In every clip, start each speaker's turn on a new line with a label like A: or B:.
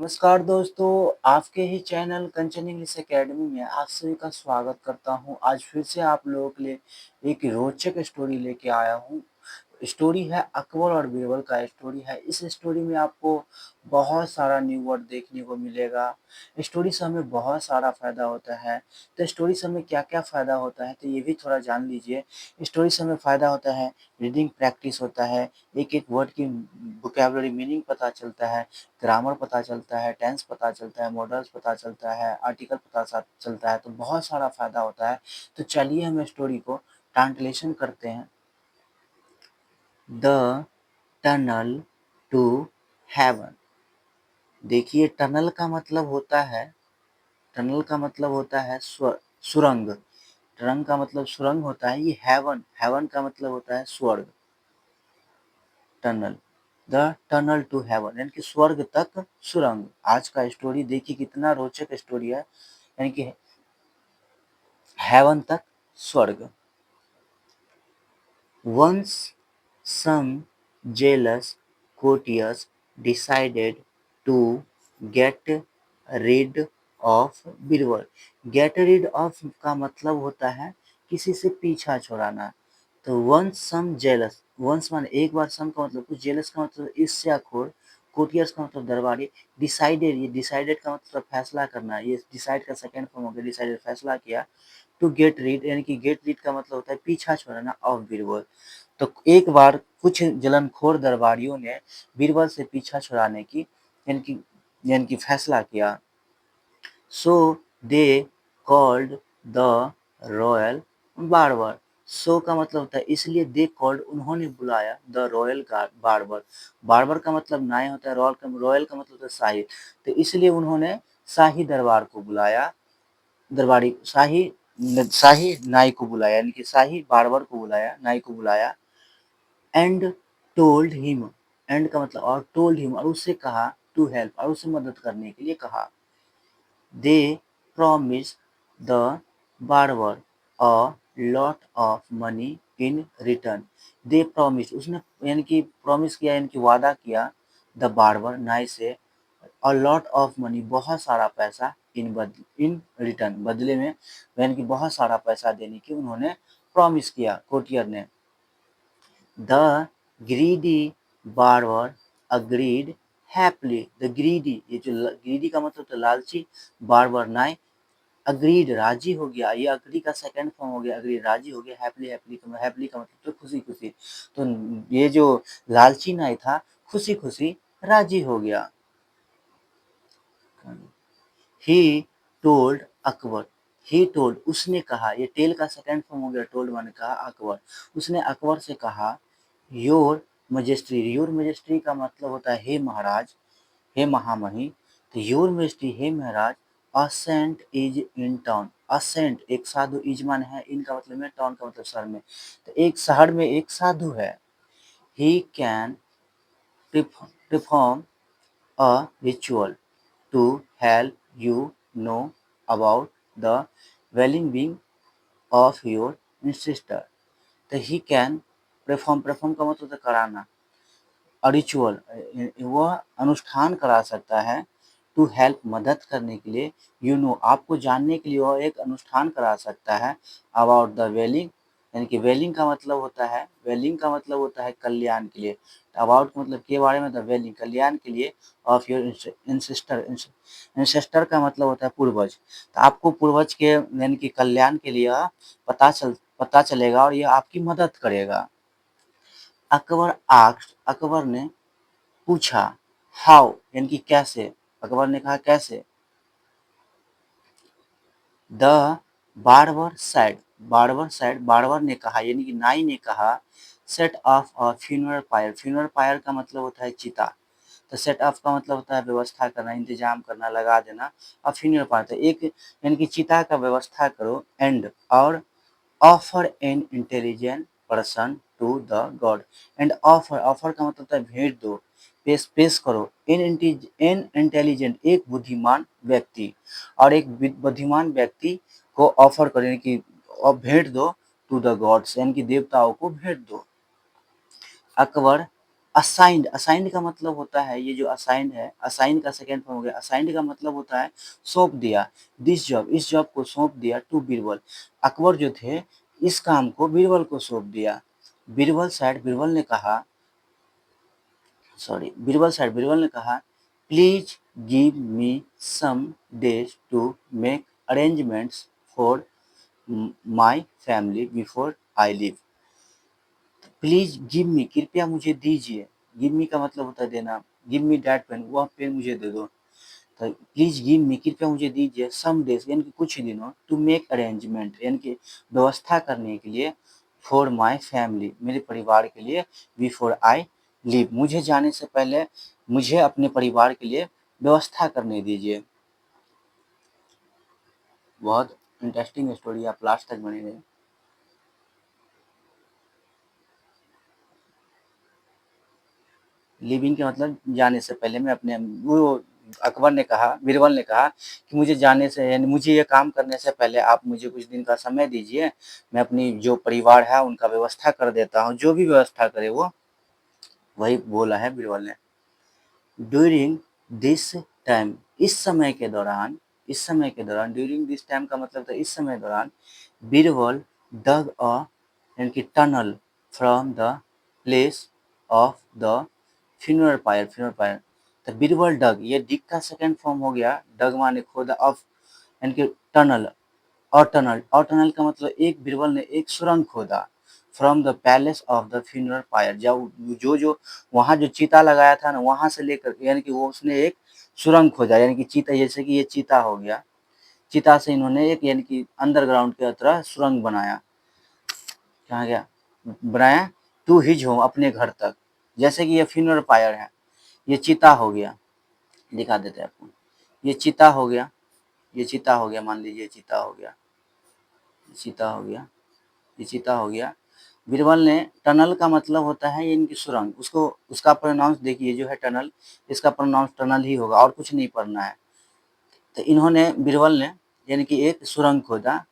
A: नमस्कार दोस्तों, आपके ही चैनल कंचन इंग्लिश एकेडमी में आप सभी का स्वागत करता हूं। आज फिर से आप लोगों के लिए एक रोचक स्टोरी लेके आया हूं। स्टोरी है अकबर और बीरबल का स्टोरी है। इस स्टोरी में आपको बहुत सारा न्यू वर्ड देखने को मिलेगा। स्टोरी से हमें बहुत सारा फ़ायदा होता है। तो स्टोरी से हमें क्या-क्या फ़ायदा होता है, तो ये भी थोड़ा जान लीजिए। स्टोरी से हमें फ़ायदा होता है, रीडिंग प्रैक्टिस होता है, एक-एक वर्ड की वोकैब्युलरी मीनिंग पता चलता है, ग्रामर पता चलता है, टेंस पता चलता है, मॉडल्स पता चलता है, आर्टिकल पता चलता है, तो बहुत सारा फ़ायदा होता है। तो चलिए हम स्टोरी को ट्रांसलेशन करते हैं। The tunnel to heaven. देखिए टनल का मतलब होता है सुरंग। टनल का मतलब सुरंग होता है। ये हेवन, हेवन का मतलब होता है स्वर्ग। Tunnel, the tunnel to heaven यानी कि स्वर्ग तक सुरंग। आज का स्टोरी देखिए कितना रोचक स्टोरी है, यानी कि हेवन तक स्वर्ग। Once some jealous courtiers decided to get rid of Birbal. Get rid of का मतलब होता है किसी से पीछा छुड़ाना। तो once some jealous, once माने एक बार, some का मतलब कुछ, jealous का मतलब ईर्ष्याखोर, courtiers का मतलब दरबारी, decided, ये decided का मतलब फैसला करना, ये decide का सेकेंड फॉर्म हो गया, decided फैसला किया। टू गेट रीड यानी कि गेट रीड का मतलब होता है पीछा छुड़ाना ऑफ बीरबल। तो एक बार कुछ जलनखोर दरबारियों ने बीरबल से पीछा छुड़ाने की यानी कि फैसला किया। So they called the royal barber. So का मतलब होता है इसलिए, दे कॉल्ड उन्होंने बुलाया, द रॉयल बार्बर। बार्बर का मतलब नाई होता है, रॉयल का मतलब होता है शाही। तो इसलिए उन्होंने शाही दरबार को बुलाया, दरबारी शाही नाई को बुलाया, यानी कि शाही बार्बर को बुलाया, नाई को बुलाया। एंड टोल्ड हिम, एंड का मतलब और, टोल्ड हिम और उससे कहा, टू हेल्प और उसे मदद करने के लिए कहा। They promise the barber a lot of money in return. They promise, उसने यानी कि प्रॉमिस किया यानी कि वादा किया, द बार्बर नाई से, अ लॉट ऑफ मनी बहुत सारा पैसा, इन रिटर्न बदले में, यानी कि बहुत सारा पैसा देने की उन्होंने प्रॉमिस किया कोटियर ने। The greedy barber agreed happily. The greedy, ये जो ग्रीडी का मतलब तो लालची, बार्बर नाई, अग्रीड राजी हो गया, ये अग्री का सेकंड फॉर्म हो गया, अग्री राजी हो गया, हैप्पीली का मतलब तो खुशी खुशी। तो ये जो लालची नाई था खुशी खुशी राजी हो गया। He told Akbar, he told उसने कहा, ये टेल का सेकंड फॉर्म हो गया, टोल्ड माने कहा, अकबर, उसने अकबर से कहा, योर मजेस्ट्री। योर मजेस्ट्री का मतलब होता है हे महाराज, हे महामहिम। तो योर मजेस्ट्री हे महाराज, a saint is in town. A saint एक साधु, इज मान है, इनका मतलब है टाउन का मतलब शहर में। तो एक शहर में एक साधु है। He can perform a ritual to help you know about the well-being of your ancestor। तो he can perform का मतलब होता है कराना, a ritual वह अनुष्ठान करा सकता है, टू हेल्प मदद करने के लिए, यू नो आपको जानने के लिए वह एक अनुष्ठान करा सकता है, अबाउट द वेलिंग, यानी कि वेलिंग का मतलब होता है कल्याण के लिए, अबाउट मतलब के बारे में, द वेलिंग कल्याण के लिए, ऑफ योर इंसेस्टर। इंसेस्टर का मतलब होता है पूर्वज। तो आपको पूर्वज के यानी कि कल्याण के लिए पता चलेगा और यह आपकी मदद करेगा। अकबर ने पूछा, हाउ यानी कि कैसे, अकबर ने कहा कैसे। द बार्बर ने कहा यानी कि नाई ने कहा, set off a funeral pyre. Funeral pyre का मतलब होता है चिता। तो सेट ऑफ का मतलब होता है व्यवस्था करना, इंतजाम करना, लगा देना। और फ्यूनरल पायर तो एक यानी कि चिता का व्यवस्था करो, एंड और offer an intelligent person to the god. And offer का मतलब होता है भेंट दो, पेश करो, इन इंटेलिजेंट एक बुद्धिमान व्यक्ति, और एक बुद्धिमान व्यक्ति को ऑफर करो यानी कि भेंट दो, टू द गॉड्स यानी कि देवताओं को भेंट दो। अकबर असाइंड, असाइंड का मतलब होता है, ये जो असाइंड है, असाइन का सेकंड फॉर्म हो गया, असाइंड का मतलब होता है सौंप दिया। दिस जॉब, इस जॉब को सौंप दिया टू बीरबल, अकबर जो थे इस काम को बीरबल को सौंप दिया। बीरबल साइड, बीरबल ने कहा, सॉरी, बीरबल साइड, बीरबल ने कहा, please give me some days to make arrangements for my family before I leave. Please give me, कृपया मुझे दीजिए, गिव मी का मतलब होता है देना, गिव मी दैट पेन, वह पेन मुझे दे दो। तो प्लीज गिव मी, कृपया मुझे दीजिए, सम डेज यानी कि कुछ दिनों, टू मेक अरेंजमेंट यानी कि व्यवस्था करने के लिए, फॉर माई फैमिली मेरे परिवार के लिए, बिफोर आई लीव मुझे जाने से पहले मुझे अपने परिवार के लिए व्यवस्था करने दीजिए। बहुत इंटरेस्टिंग स्टोरी, आप लास्ट तक बने रहे। लिविंग का मतलब जाने से पहले मैं अपने, वो अकबर ने कहा, बीरबल ने कहा कि मुझे जाने से यानी मुझे ये काम करने से पहले आप मुझे कुछ दिन का समय दीजिए, मैं अपनी जो परिवार है उनका व्यवस्था कर देता हूँ, जो भी व्यवस्था करे वो, वही बोला है बीरबल ने। ड्यूरिंग दिस टाइम, इस समय के दौरान, इस समय के दौरान, ड्यूरिंग दिस टाइम का मतलब था इस समय दौरान, बीरबल dug a यानी कि tunnel from the place of the funeral pyre, funeral pyre. तो बीरबल डग, ये डिग का सेकंड फॉर्म हो गया, डग माने खोदा, ऑफ यानी कि टनल, और टनल, और टनल का मतलब एक बीरबल ने एक सुरंग खोदा, from the palace of the funeral pyre, जब जो जो वहाँ जो चीता लगाया था ना वहाँ से लेकर, यानी कि वो उसने एक सुरंग खोदा, यानी कि चीता, जैसे कि ये चीता हो गया, चिता से इन्होंने एक यानी कि अंडरग्राउंड की तरह सुरंग बनाया, कहाँ गया, बनाया, टू हिज होम अपने घर तक, जैसे कि ये फ्यूनरल पायर है, ये चिता हो गया, दिखा देते हैं आपको, ये चिता हो गया, ये चिता हो गया, मान लीजिए चिता हो गया, चिता हो गया, ये चिता हो गया। बीरबल ने, टनल का मतलब होता है इनकी सुरंग, उसको उसका प्रोनाउंस देखिए, जो है टनल, इसका प्रोनाउंस टनल ही होगा और कुछ नहीं पढ़ना है। तो इन्होंने, बीरबल ने यानी कि एक सुरंग खोदा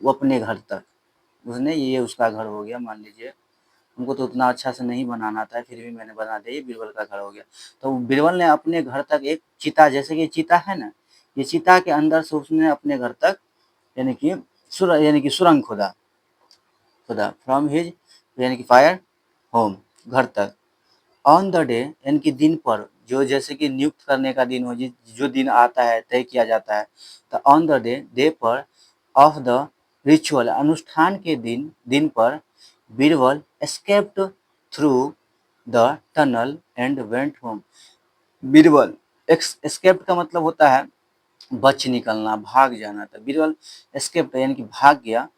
A: वो अपने घर तक, उसने, ये उसका घर हो गया मान लीजिए, उनको तो उतना अच्छा से नहीं बनाना था फिर भी मैंने बना दिया, ये बीरबल का घर हो गया। तो बीरबल ने अपने घर तक एक चिता, जैसे कि चिता है ना, ये चिता के अंदर से उसने अपने घर तक यानी कि यानी कि सुरंग खोदा, खुदा फ्रॉम हिज यानी कि फायर होम, घर तक। ऑन द डे यानी कि दिन पर, जो जैसे कि नियुक्त करने का दिन हो, जो दिन आता है तय किया जाता है, तो ऑन द डे, डे पर, ऑफ द रिचुअल अनुष्ठान के दिन, दिन पर, Birbal escaped through the tunnel and went home. Birbal, escaped का मतलब होता है बच निकलना, भाग जाना, था बीरबल एस्केप्ड यानी कि भाग गया,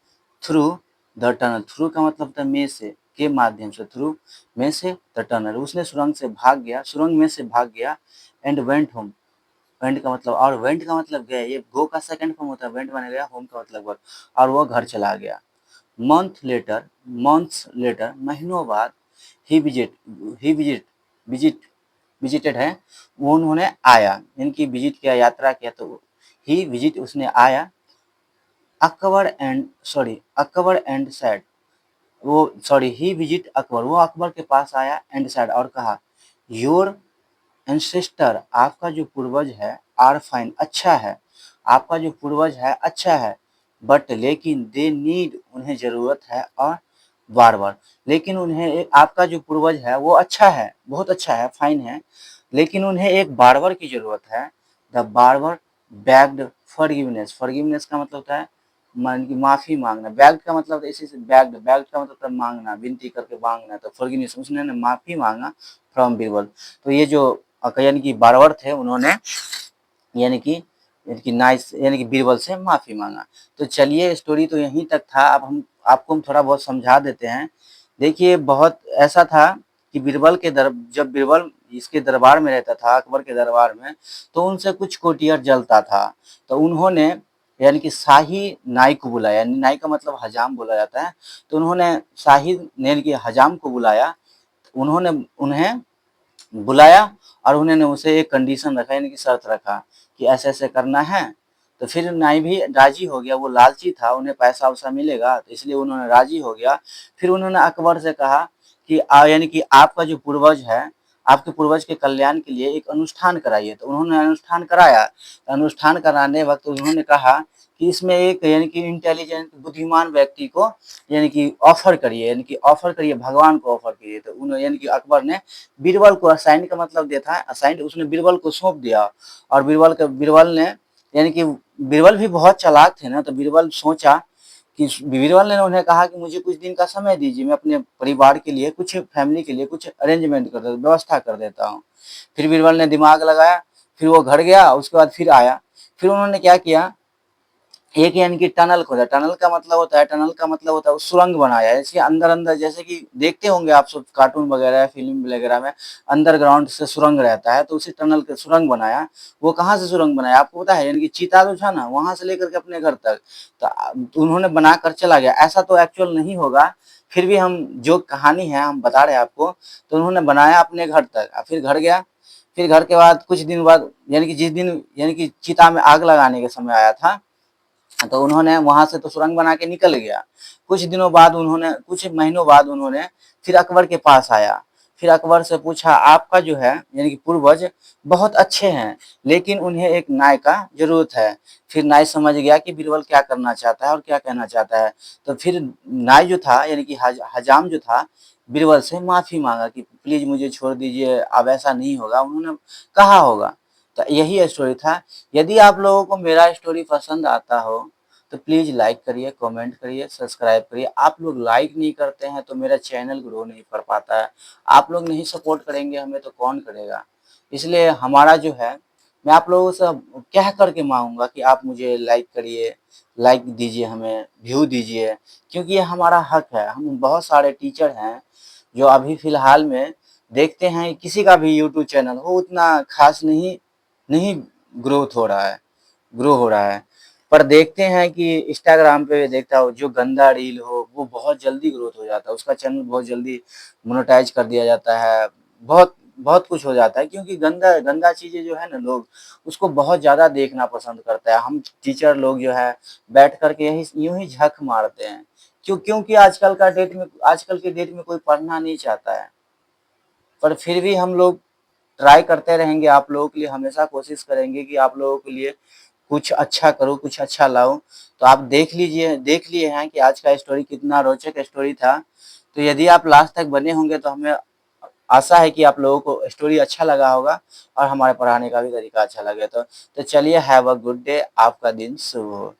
A: थ्रू द टनल, थ्रू का मतलब होता है में से, के माध्यम से, थ्रू में से, द टनल उसने सुरंग से भाग गया, सुरंग में से भाग गया, एंड वेंट होम, वेंट का मतलब, और वेंट का मतलब गया, ये गो का सेकंड फॉर्म होता है, वेंट माने गया, होम का मतलब घर, और वो घर चला गया। मंथ लेटर, मंथ्स लेटर, महीनों बाद, ही विजिट, ही विजिट, विजिट, विजिटेड है, वो उन्होंने आया, इनकी विजिट किया, यात्रा किया, तो ही विजिट उसने आया, Akbar and, sorry, Akbar and sad, वो सॉरी, ही विजिट अकबर, वो अकबर के पास आया, एंड सैड और कहा, योर एंसेस्टर, आपका जो पूर्वज है, आर फाइन, अच्छा है, आपका जो पूर्वज है अच्छा है, बट लेकिन दे नीड, उन्हें जरूरत है, और बार-बार, लेकिन उन्हें आपका जो पूर्वज है वो अच्छा है, बहुत अच्छा है, फाइन है, लेकिन उन्हें एक बारबर की जरूरत है। The barber bagged forgiveness, forgiveness का मतलब होता है मान की माफी मांगना, बैग्ड का मतलब इसी से, बैग्ड, बैग्ड का मतलब होता है मांगना, विनती करके मांगना, तो फॉरगिवनेस उसने माफी मांगा फ्रॉम बीरबल। तो ये जो यानी कि बारबर थे उन्होंने यानी कि नाइस यानी कि बीरबल से माफी मांगा। तो चलिए स्टोरी तो यहीं तक था, अब हम आपको हम थोड़ा बहुत समझा देते हैं। देखिए बहुत ऐसा था कि बीरबल के जब बीरबल इसके दरबार में रहता था, अकबर के दरबार में, तो उनसे कुछ कोटियर जलता था, तो उन्होंने यानी कि शाही नाई को बुलाया, यानी नाई का मतलब हजाम बोला जाता है, तो उन्होंने शाही यानी कि हजाम को बुलाया, उन्होंने उन्हें बुलाया और उन्होंने उसे एक कंडीशन रखा, यानी कि शर्त रखा कि ऐसे ऐसे करना है। तो फिर नाई भी राजी हो गया, वो लालची था, उन्हें पैसा वैसा मिलेगा, तो इसलिए उन्होंने राजी हो गया। फिर उन्होंने अकबर से कहा कि यानी कि आपका जो पूर्वज है, आपके पूर्वज के कल्याण के लिए एक अनुष्ठान कराइए। तो उन्होंने अनुष्ठान कराया। तो अनुष्ठान कराने वक़्त उन्होंने कहा कि इसमें एक यानी कि इंटेलिजेंट बुद्धिमान व्यक्ति को यानी कि ऑफ़र करिए, यानी कि ऑफ़र करिए, भगवान को ऑफ़र कीजिए। तो उन्होंने यानी कि अकबर ने बीरबल को असाइन का मतलब देता है असाइन, उसने बीरबल को सौंप दिया। और बीरबल ने यानी कि बीरबल भी बहुत चालाक थे ना, तो बीरबल सोचा कि बीरबल ने उन्हें कहा कि मुझे कुछ दिन का समय दीजिए, मैं अपने परिवार के लिए, कुछ फैमिली के लिए कुछ अरेंजमेंट कर देता हूँ, व्यवस्था कर देता हूँ। फिर बीरबल ने दिमाग लगाया, फिर वो घर गया, उसके बाद फिर आया। फिर उन्होंने क्या किया, एक यानी कि टनल खोदा। टनल का मतलब होता है वो सुरंग बनाया है। इसके अंदर-अंदर जैसे कि देखते होंगे आप सब कार्टून वगैरह, फ़िल्म वगैरह में अंडरग्राउंड से सुरंग रहता है, तो उसी टनल के सुरंग बनाया। वो कहाँ से सुरंग बनाया आपको पता है? यानी कि चीता जो था ना, वहाँ से लेकर के अपने घर तक, तो उन्होंने बनाकर चला गया। ऐसा तो एक्चुअल नहीं होगा, फिर भी हम जो कहानी है हम बता रहे हैं आपको। तो उन्होंने बनाया अपने घर तक, फिर घर गया। फिर घर के बाद कुछ दिन बाद यानी कि जिस दिन यानी कि चिता में आग लगाने का समय आया था, तो उन्होंने वहां से तो सुरंग बना के निकल गया। कुछ महीनों बाद उन्होंने फिर अकबर के पास आया। फिर अकबर से पूछा, आपका जो है यानी कि पूर्वज बहुत अच्छे हैं, लेकिन उन्हें एक न्याय का जरूरत है। फिर न्याय समझ गया कि बीरबल क्या करना चाहता है और क्या कहना चाहता है। तो फिर न्याय जो था यानी कि हजाम जो था, बीरबल से माफी मांगा कि प्लीज मुझे छोड़ दीजिए, अब ऐसा नहीं होगा। उन्होंने कहा होगा। तो यही स्टोरी था। यदि आप लोगों को मेरा स्टोरी पसंद आता हो तो प्लीज़ लाइक करिए, कमेंट करिए, सब्सक्राइब करिए। आप लोग लाइक नहीं करते हैं तो मेरा चैनल ग्रो नहीं कर पाता है। आप लोग नहीं सपोर्ट करेंगे हमें तो कौन करेगा? इसलिए हमारा जो है, मैं आप लोगों से कह कर के माँगूँगा कि आप मुझे लाइक करिए, लाइक दीजिए, हमें व्यू दीजिए, क्योंकि ये हमारा हक है। हम बहुत सारे टीचर हैं जो अभी फ़िलहाल में देखते हैं किसी का भी यूट्यूब चैनल हो उतना ख़ास नहीं नहीं ग्रो हो रहा है। पर देखते हैं कि इंस्टाग्राम पे देखता हूँ जो गंदा रील हो वो बहुत जल्दी ग्रोथ हो जाता है, उसका चैनल बहुत जल्दी मोनेटाइज कर दिया जाता है। बहुत बहुत कुछ हो जाता है, क्योंकि गंदा गंदा चीज़ें जो है ना, लोग उसको बहुत ज़्यादा देखना पसंद करता है। हम टीचर लोग जो है बैठ कर के यही यूं ही झक मारते हैं। क्योंकि आजकल के डेट में कोई पढ़ना नहीं चाहता है। पर फिर भी हम लोग ट्राई करते रहेंगे, आप लोगों के लिए हमेशा कोशिश करेंगे कि आप लोगों के लिए कुछ अच्छा करूँ, कुछ अच्छा लाऊँ। तो आप देख लिए हैं कि आज का स्टोरी कितना रोचक स्टोरी था। तो यदि आप लास्ट तक बने होंगे तो हमें आशा है कि आप लोगों को स्टोरी अच्छा लगा होगा और हमारे पढ़ाने का भी तरीका अच्छा लगे। तो चलिए, हैव अ गुड डे, आपका दिन शुभ हो।